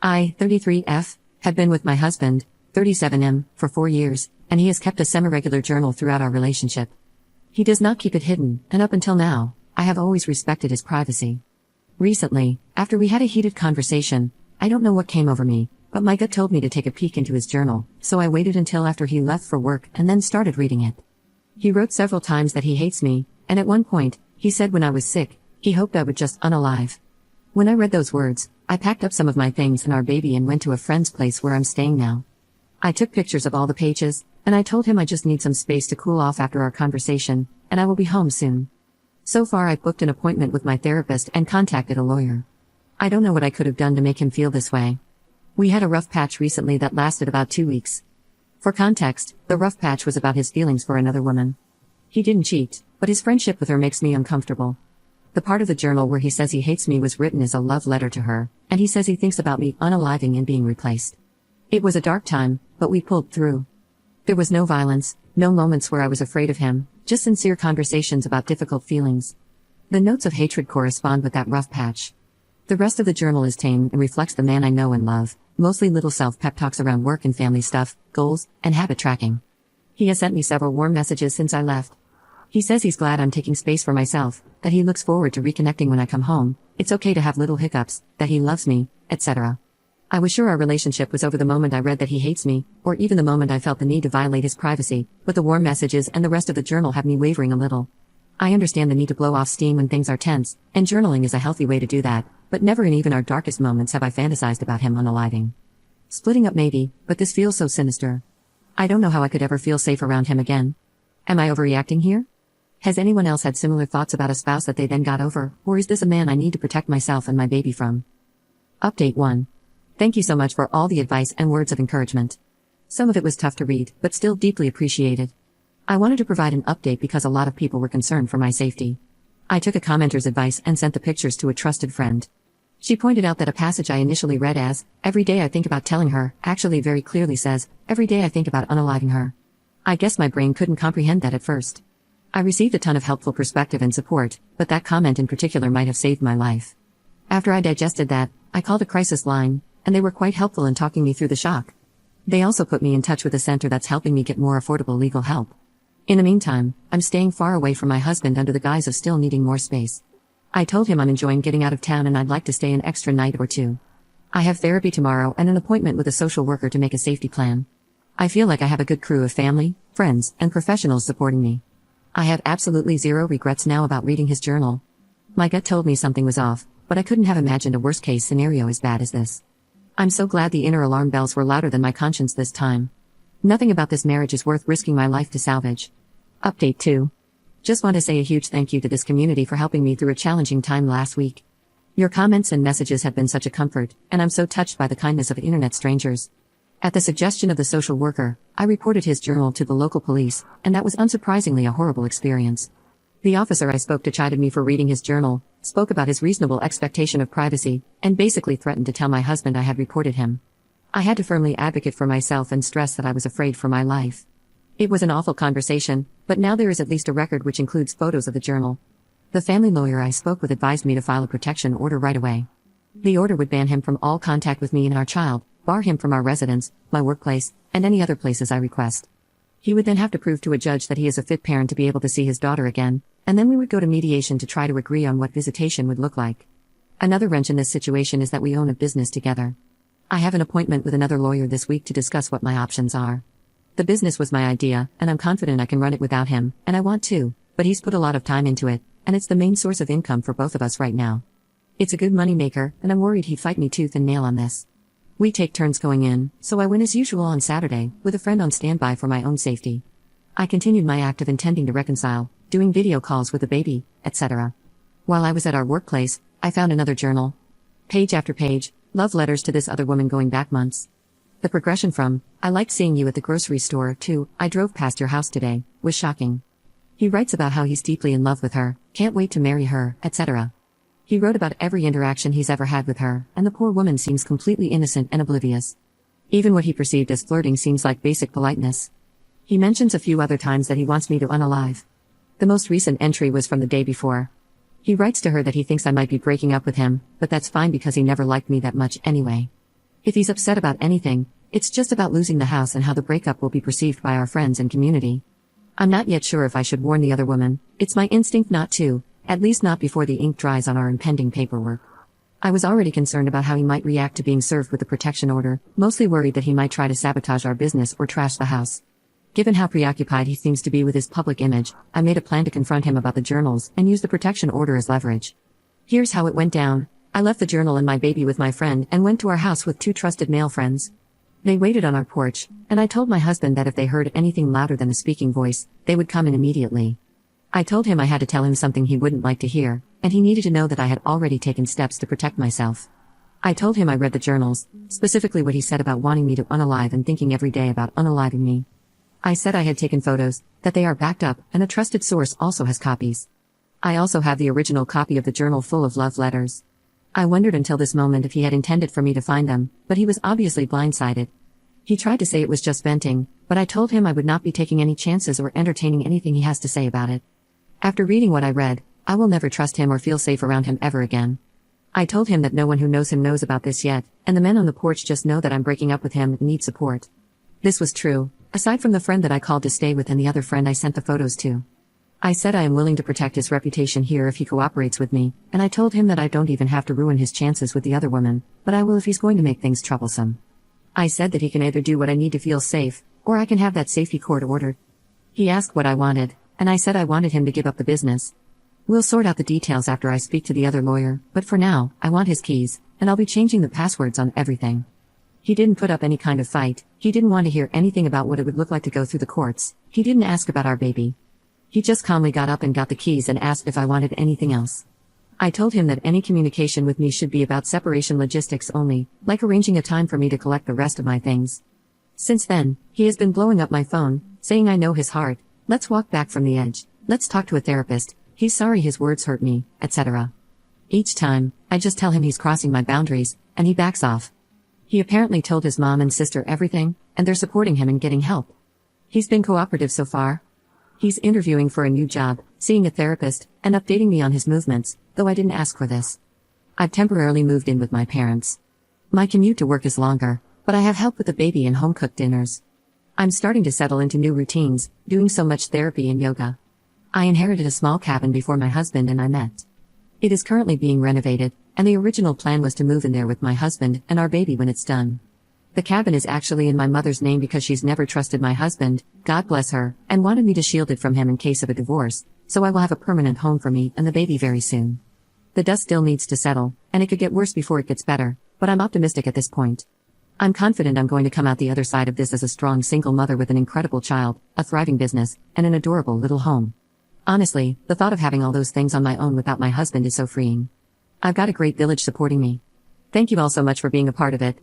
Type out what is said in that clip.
I, 33F, have been with my husband, 37M, for 4 years, and he has kept a semi-regular journal throughout our relationship. He does not keep it hidden, and up until now, I have always respected his privacy. Recently, after we had a heated conversation, I don't know what came over me, but my gut told me to take a peek into his journal, so I waited until after he left for work and then started reading it. He wrote several times that he hates me, and at one point, he said when I was sick, he hoped I would just unalive. When I read those words, I packed up some of my things and our baby and went to a friend's place where I'm staying now. I took pictures of all the pages, and I told him I just need some space to cool off after our conversation, and I will be home soon. So far I've booked an appointment with my therapist and contacted a lawyer. I don't know what I could have done to make him feel this way. We had a rough patch recently that lasted about 2 weeks. For context, the rough patch was about his feelings for another woman. He didn't cheat, but his friendship with her makes me uncomfortable. The part of the journal where he says he hates me was written as a love letter to her, and he says he thinks about me unaliving and being replaced. It was a dark time, but we pulled through. There was no violence, no moments where I was afraid of him, just sincere conversations about difficult feelings. The notes of hatred correspond with that rough patch. The rest of the journal is tame and reflects the man I know and love, mostly little self-pep talks around work and family stuff, goals, and habit tracking. He has sent me several warm messages since I left. He says he's glad I'm taking space for myself, that he looks forward to reconnecting when I come home, it's okay to have little hiccups, that he loves me, etc. I was sure our relationship was over the moment I read that he hates me, or even the moment I felt the need to violate his privacy, but the warm messages and the rest of the journal have me wavering a little. I understand the need to blow off steam when things are tense, and journaling is a healthy way to do that, but never in even our darkest moments have I fantasized about him unaliving. Splitting up maybe, but this feels so sinister. I don't know how I could ever feel safe around him again. Am I overreacting here? Has anyone else had similar thoughts about a spouse that they then got over, or is this a man I need to protect myself and my baby from? Update 1. Thank you so much for all the advice and words of encouragement. Some of it was tough to read, but still deeply appreciated. I wanted to provide an update because a lot of people were concerned for my safety. I took a commenter's advice and sent the pictures to a trusted friend. She pointed out that a passage I initially read as, "Every day I think about telling her," actually very clearly says, "Every day I think about unaliving her." I guess my brain couldn't comprehend that at first. I received a ton of helpful perspective and support, but that comment in particular might have saved my life. After I digested that, I called a crisis line, and they were quite helpful in talking me through the shock. They also put me in touch with a center that's helping me get more affordable legal help. In the meantime, I'm staying far away from my husband under the guise of still needing more space. I told him I'm enjoying getting out of town and I'd like to stay an extra night or two. I have therapy tomorrow and an appointment with a social worker to make a safety plan. I feel like I have a good crew of family, friends, and professionals supporting me. I have absolutely zero regrets now about reading his journal. My gut told me something was off, but I couldn't have imagined a worst-case scenario as bad as this. I'm so glad the inner alarm bells were louder than my conscience this time. Nothing about this marriage is worth risking my life to salvage. Update 2. Just want to say a huge thank you to this community for helping me through a challenging time last week. Your comments and messages have been such a comfort, and I'm so touched by the kindness of internet strangers. At the suggestion of the social worker, I reported his journal to the local police, and that was unsurprisingly a horrible experience. The officer I spoke to chided me for reading his journal, spoke about his reasonable expectation of privacy, and basically threatened to tell my husband I had reported him. I had to firmly advocate for myself and stress that I was afraid for my life. It was an awful conversation, but now there is at least a record which includes photos of the journal. The family lawyer I spoke with advised me to file a protection order right away. The order would ban him from all contact with me and our child, bar him from our residence, my workplace, and any other places I request. He would then have to prove to a judge that he is a fit parent to be able to see his daughter again, and then we would go to mediation to try to agree on what visitation would look like. Another wrench in this situation is that we own a business together. I have an appointment with another lawyer this week to discuss what my options are. The business was my idea, and I'm confident I can run it without him, and I want to, but he's put a lot of time into it, and it's the main source of income for both of us right now. It's a good money maker, and I'm worried he'd fight me tooth and nail on this. We take turns going in, so I win as usual on Saturday, with a friend on standby for my own safety. I continued my act of intending to reconcile, doing video calls with the baby, etc. While I was at our workplace, I found another journal. Page after page, love letters to this other woman going back months. The progression from, "I liked seeing you at the grocery store," to, "I drove past your house today," was shocking. He writes about how he's deeply in love with her, can't wait to marry her, etc. He wrote about every interaction he's ever had with her, and the poor woman seems completely innocent and oblivious. Even what he perceived as flirting seems like basic politeness. He mentions a few other times that he wants me to unalive. The most recent entry was from the day before. He writes to her that he thinks I might be breaking up with him, but that's fine because he never liked me that much anyway. If he's upset about anything, it's just about losing the house and how the breakup will be perceived by our friends and community. I'm not yet sure if I should warn the other woman. It's my instinct not to, at least not before the ink dries on our impending paperwork. I was already concerned about how he might react to being served with a protection order, mostly worried that he might try to sabotage our business or trash the house. Given how preoccupied he seems to be with his public image, I made a plan to confront him about the journals and use the protection order as leverage. Here's how it went down. I left the journal and my baby with my friend and went to our house with 2 trusted male friends. They waited on our porch, and I told my husband that if they heard anything louder than a speaking voice, they would come in immediately. I told him I had to tell him something he wouldn't like to hear, and he needed to know that I had already taken steps to protect myself. I told him I read the journals, specifically what he said about wanting me to unalive and thinking every day about unaliving me. I said I had taken photos, that they are backed up, and a trusted source also has copies. I also have the original copy of the journal full of love letters. I wondered until this moment if he had intended for me to find them, but he was obviously blindsided. He tried to say it was just venting, but I told him I would not be taking any chances or entertaining anything he has to say about it. After reading what I read, I will never trust him or feel safe around him ever again. I told him that no one who knows him knows about this yet, and the men on the porch just know that I'm breaking up with him and need support. This was true, aside from the friend that I called to stay with and the other friend I sent the photos to. I said I am willing to protect his reputation here if he cooperates with me, and I told him that I don't even have to ruin his chances with the other woman, but I will if he's going to make things troublesome. I said that he can either do what I need to feel safe, or I can have that safety court ordered. He asked what I wanted, and I said I wanted him to give up the business. We'll sort out the details after I speak to the other lawyer, but for now, I want his keys, and I'll be changing the passwords on everything. He didn't put up any kind of fight, he didn't want to hear anything about what it would look like to go through the courts, he didn't ask about our baby. He just calmly got up and got the keys and asked if I wanted anything else. I told him that any communication with me should be about separation logistics only, like arranging a time for me to collect the rest of my things. Since then, he has been blowing up my phone, saying I know his heart, let's walk back from the edge, let's talk to a therapist, he's sorry his words hurt me, etc. Each time, I just tell him he's crossing my boundaries, and he backs off. He apparently told his mom and sister everything, and they're supporting him in getting help. He's been cooperative so far. He's interviewing for a new job, seeing a therapist, and updating me on his movements, though I didn't ask for this. I've temporarily moved in with my parents. My commute to work is longer, but I have help with the baby and home-cooked dinners. I'm starting to settle into new routines, doing so much therapy and yoga. I inherited a small cabin before my husband and I met. It is currently being renovated, and the original plan was to move in there with my husband and our baby when it's done. The cabin is actually in my mother's name because she's never trusted my husband, God bless her, and wanted me to shield it from him in case of a divorce, so I will have a permanent home for me and the baby very soon. The dust still needs to settle, and it could get worse before it gets better, but I'm optimistic at this point. I'm confident I'm going to come out the other side of this as a strong single mother with an incredible child, a thriving business, and an adorable little home. Honestly, the thought of having all those things on my own without my husband is so freeing. I've got a great village supporting me. Thank you all so much for being a part of it.